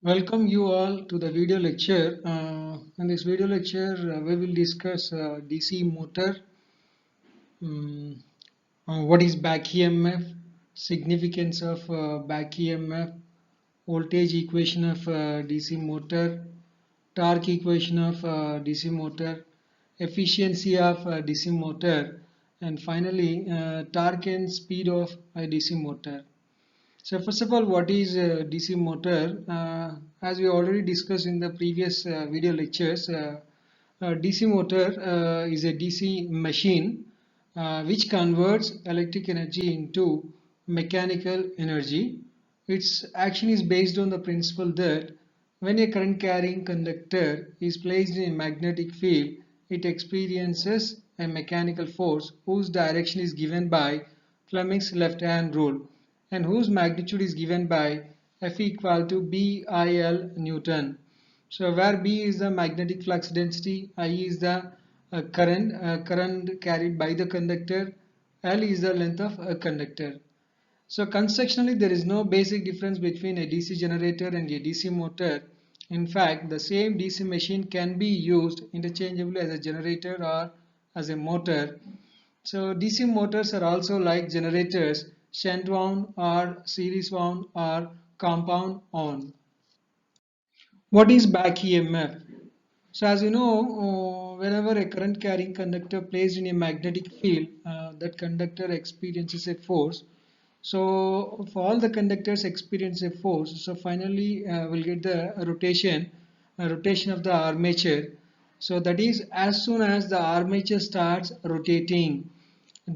Welcome you all to the video lecture. In this video lecture, we will discuss DC motor, um, what is back EMF, significance of back EMF, voltage equation of DC motor, torque equation of DC motor, efficiency of DC motor, and finally torque and speed of a DC motor. So first of all, what is DC motor? As we already discussed in the previous video lectures, DC motor is a DC machine which converts electric energy into mechanical energy. Its action is based on the principle that when a current carrying conductor is placed in a magnetic field, it experiences a mechanical force whose direction is given by Fleming's left hand rule and whose magnitude is given by F equal to BIL Newton. So where B is the magnetic flux density, I is the current carried by the conductor, L is the length of a conductor. So constructionally there is no basic difference between a DC generator and a DC motor. In fact, the same DC machine can be used interchangeably as a generator or as a motor. So DC motors are also like generators, shunt wound or series wound or compound wound. What is back EMF? So as you know, whenever a current carrying conductor placed in a magnetic field, that conductor experiences a force. So for all the conductors experience a force, so finally we'll get the rotation of the armature. So that is, as soon as the armature starts rotating,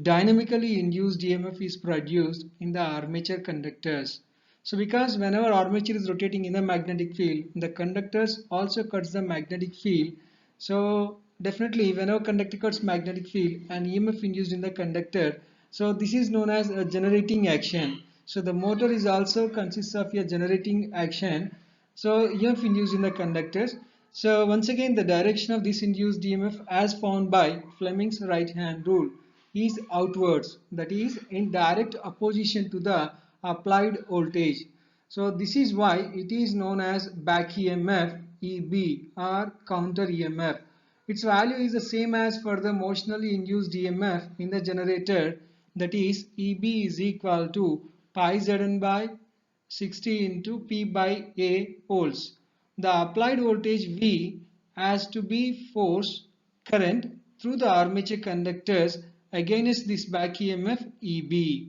dynamically induced EMF is produced in the armature conductors. So because whenever armature is rotating in the magnetic field, the conductors also cuts the magnetic field. So definitely whenever conductor cuts magnetic field and EMF induced in the conductor, so this is known as a generating action. So the motor is also consists of a generating action. So EMF induced in the conductors. So once again the direction of this induced EMF as found by Fleming's right hand rule is outwards, that is in direct opposition to the applied voltage. So this is why it is known as back EMF EB or counter EMF. Its value is the same as for the motionally induced EMF in the generator, that is EB is equal to pi Zn by 60 into P by A volts. The applied voltage V has to be force current through the armature conductors against this back EMF EB.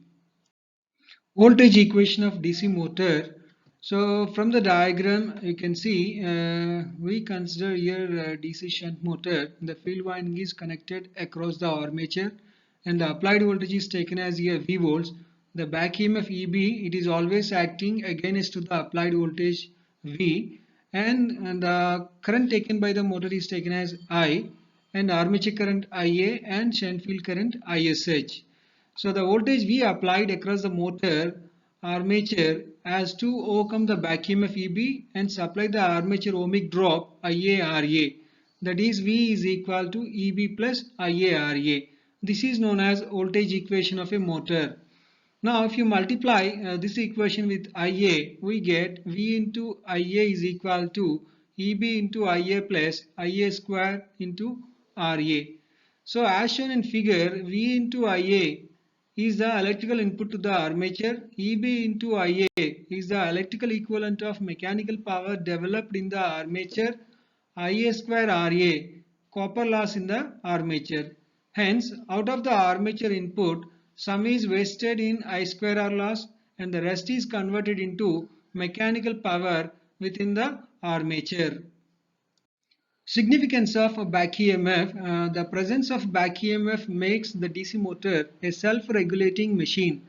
Voltage equation of DC motor. So from the diagram you can see we consider here DC shunt motor. The field winding is connected across the armature and the applied voltage is taken as here V volts. The back EMF EB, it is always acting against to the applied voltage V, and the current taken by the motor is taken as I, and armature current IA and shunt field current ISH. So the voltage V applied across the motor armature has to overcome the back EMF EB and supply the armature ohmic drop IaRa. That is V is equal to EB plus IaRa. This is known as voltage equation of a motor. Now if you multiply this equation with Ia, we get V into Ia is equal to EB into Ia plus Ia square into Ra. So as shown in figure, V into Ia is the electrical input to the armature. EB into Ia is the electrical equivalent of mechanical power developed in the armature. Ia square Ra, copper loss in the armature. Hence, out of the armature input, some is wasted in I square R loss and the rest is converted into mechanical power within the armature. Significance of back EMF. The presence of back EMF makes the DC motor a self-regulating machine.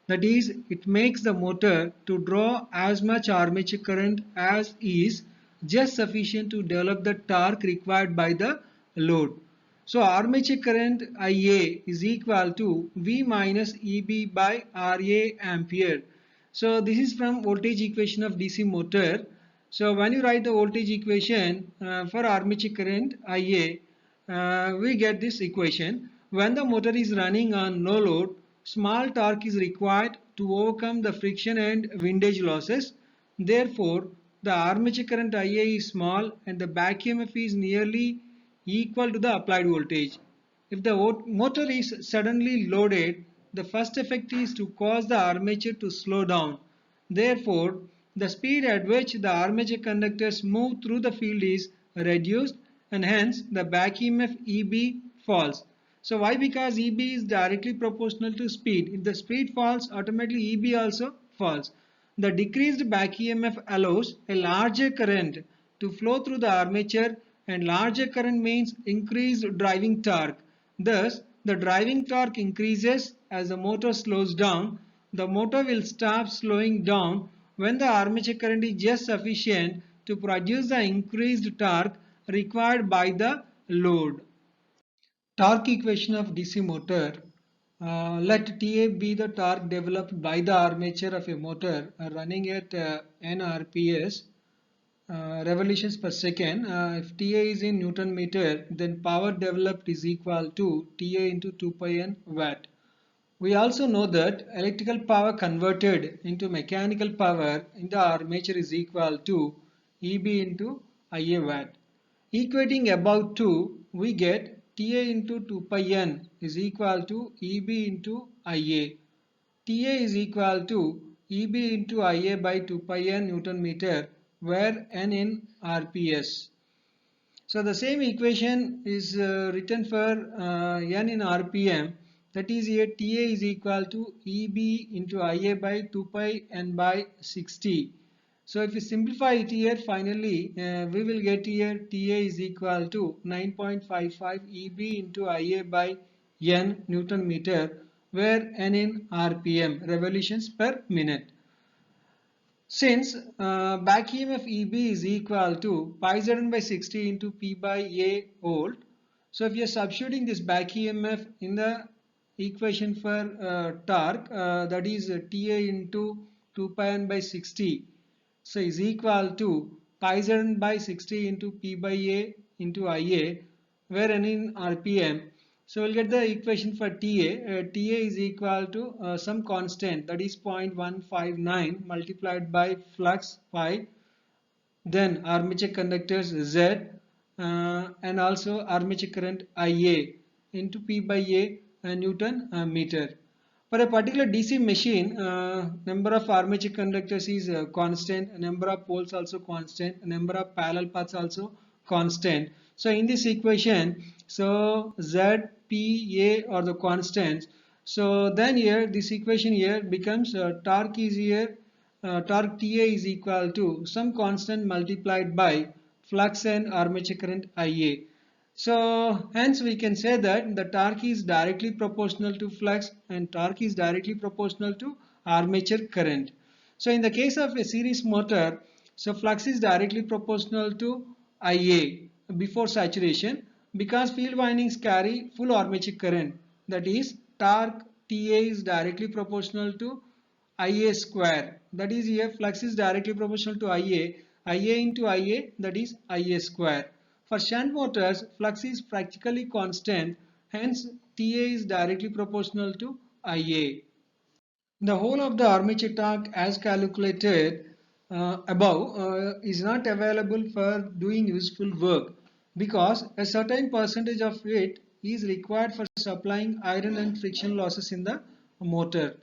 That is, it makes the motor to draw as much armature current as is just sufficient to develop the torque required by the load. So armature current Ia is equal to V minus EB by Ra ampere. So this is from voltage equation of DC motor. So when you write the voltage equation for armature current Ia, we get this equation. When the motor is running on no load, small torque is required to overcome the friction and windage losses. Therefore, the armature current Ia is small and the back EMF is nearly equal to the applied voltage. If the motor is suddenly loaded, the first effect is to cause the armature to slow down. Therefore, the speed at which the armature conductors move through the field is reduced and hence the back EMF EB falls. So why? Because EB is directly proportional to speed. If the speed falls, automatically EB also falls. The decreased back EMF allows a larger current to flow through the armature, and larger current means increased driving torque. Thus, the driving torque increases as the motor slows down. The motor will stop slowing down when the armature current is just sufficient to produce the increased torque required by the load. Torque equation of DC motor. Let Ta be the torque developed by the armature of a motor running at n rps revolutions per second. If Ta is in Newton meter, then power developed is equal to Ta into 2 pi n watt. We also know that electrical power converted into mechanical power in the armature is equal to Eb into Ia watt. Equating above 2, we get Ta into 2 pi n is equal to Eb into Ia. Ta is equal to Eb into Ia by 2 pi n Newton meter, where n in RPS. So the same equation is written for n in RPM. That is, here Ta is equal to Eb into Ia by 2 pi n by 60. So if we simplify it here, finally we will get here Ta is equal to 9.55 Eb into Ia by n Newton meter, where n in RPM, revolutions per minute. Since back EMF Eb is equal to pi Zn by 60 into P by A volt. So if you are substituting this back EMF in the equation for torque, that is Ta into 2 pi n by 60, so is equal to pi Zn by 60 into P by A into Ia, where n in RPM. So we'll get the equation for Ta. Ta is equal to some constant, that is 0.159 multiplied by flux phi, then armature conductors Z, and also armature current Ia into P by A Newton meter. For a particular DC machine, number of armature conductors is constant, number of poles also constant, number of parallel paths also constant. So in this equation, so Z, P, A are the constants. So then here this equation here becomes torque is here, torque Ta is equal to some constant multiplied by flux and armature current Ia. So hence we can say that the torque is directly proportional to flux and torque is directly proportional to armature current. So in the case of a series motor, so flux is directly proportional to Ia before saturation, because field windings carry full armature current, that is torque Ta is directly proportional to Ia square, that is here flux is directly proportional to Ia into Ia, that is Ia square. For shunt motors, flux is practically constant, hence Ta is directly proportional to Ia. The whole of the armature torque as calculated above is not available for doing useful work, because a certain percentage of it is required for supplying iron and friction losses in the motor.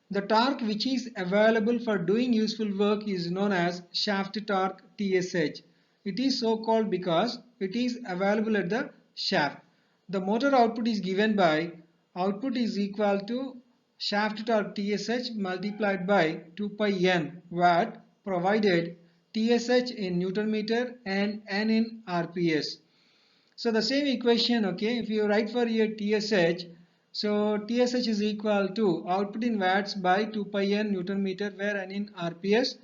The torque which is available for doing useful work is known as shaft torque, TSH. It is so called because it is available at the shaft. The motor output is given by output is equal to shaft torque TSH multiplied by 2 pi n watt, provided TSH in Newton meter and n in RPS. So the same equation, okay, if you write for here TSH, so TSH is equal to output in watts by 2 pi n Newton meter, where n in RPS.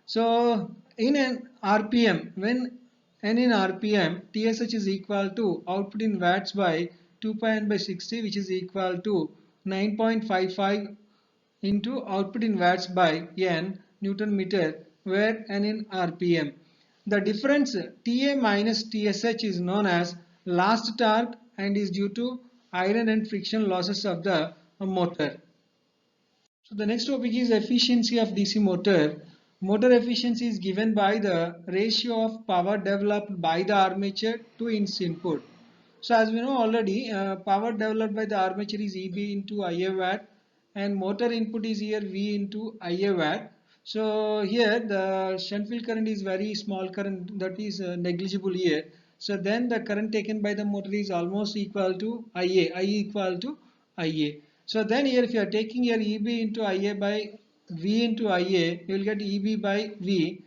So in an RPM, when n in RPM, TSH is equal to output in watts by 2 pi n by 60, which is equal to 9.55 into output in watts by n Newton meter, where n in RPM. The difference Ta minus TSH is known as last torque and is due to iron and friction losses of the motor. So the next topic is efficiency of DC motor. Motor efficiency is given by the ratio of power developed by the armature to its input. So as we know already, power developed by the armature is EB into IA watt, and motor input is here V into IA watt. So here the shunt field current is very small current, that is negligible here. So then the current taken by the motor is almost equal to IA, I equal to IA. So then here if you are taking here EB into IA by V into IA, you will get EB by V.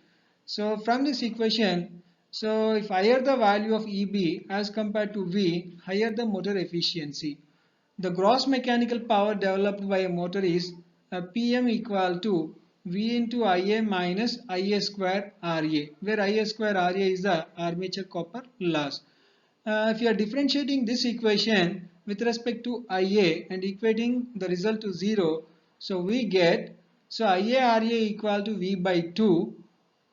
So from this equation, so if higher the value of EB as compared to V, higher the motor efficiency. The gross mechanical power developed by a motor is PM equal to V into IA minus IA square RA, where IA square RA is the armature copper loss. If you are differentiating this equation with respect to IA and equating the result to 0, so we get, so IA RA equal to V by 2,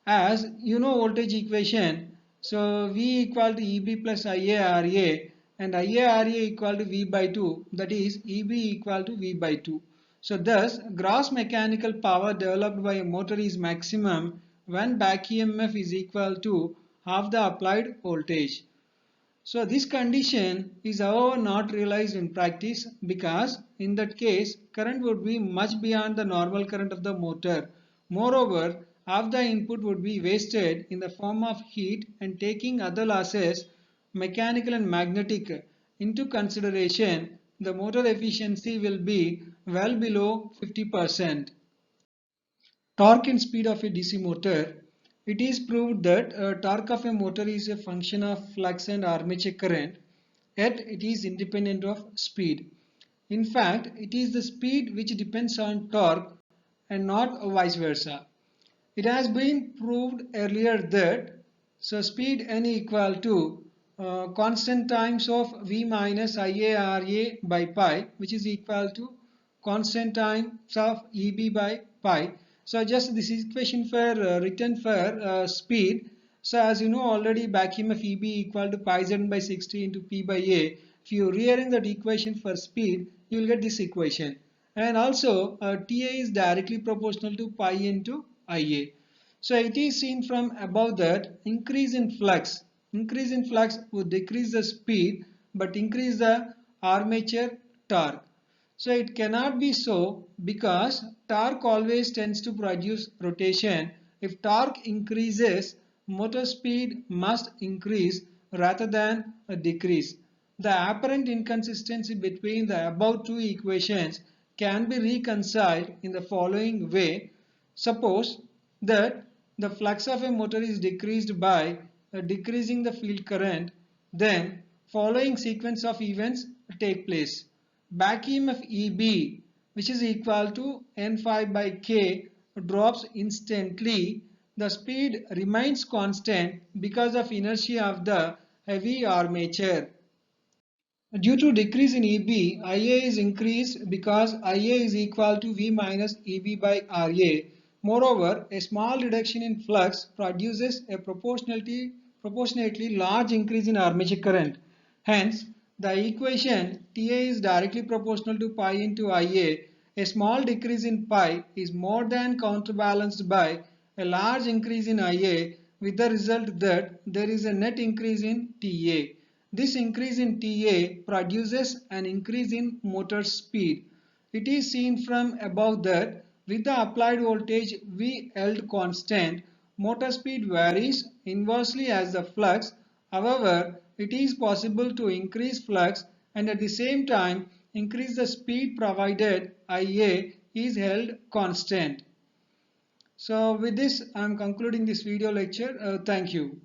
as you know voltage equation. So V equal to EB plus IA RA, and IA RA equal to V by 2, that is EB equal to V by 2. So thus gross mechanical power developed by a motor is maximum when back EMF is equal to half the applied voltage. So this condition is however not realized in practice, because in that case current would be much beyond the normal current of the motor. Moreover, half the input would be wasted in the form of heat, and taking other losses, mechanical and magnetic, into consideration, the motor efficiency will be well below 50%. Torque and speed of a DC motor. It is proved that torque of a motor is a function of flux and armature current, yet it is independent of speed. In fact, it is the speed which depends on torque and not vice versa. It has been proved earlier that so speed n equal to constant times of V minus IA RA by pi, which is equal to constant times of EB by pi. So just this equation for written for speed. So as you know already, back EMF EB equal to pi z by 60 into P by A. If you rearrange that equation for speed, you will get this equation. And also TA is directly proportional to pi into IA. So it is seen from above that increase in flux would decrease the speed but increase the armature torque. So it cannot be so, because torque always tends to produce rotation. If torque increases, motor speed must increase rather than decrease. The apparent inconsistency between the above two equations can be reconciled in the following way. Suppose that the flux of a motor is decreased by decreasing the field current, then following sequence of events take place. Back EMF EB, which is equal to N5 by K, drops instantly. The speed remains constant because of inertia of the heavy armature. Due to decrease in EB, IA is increased because IA is equal to V minus EB by RA. Moreover, a small reduction in flux produces a proportionately large increase in armature current. Hence, the equation TA is directly proportional to pi into IA. A small decrease in pi is more than counterbalanced by a large increase in IA, with the result that there is a net increase in TA. This increase in TA produces an increase in motor speed. It is seen from above that with the applied voltage V held constant, motor speed varies inversely as the flux. However, it is possible to increase flux and at the same time increase the speed provided IA is held constant. So with this, I am concluding this video lecture. Thank you.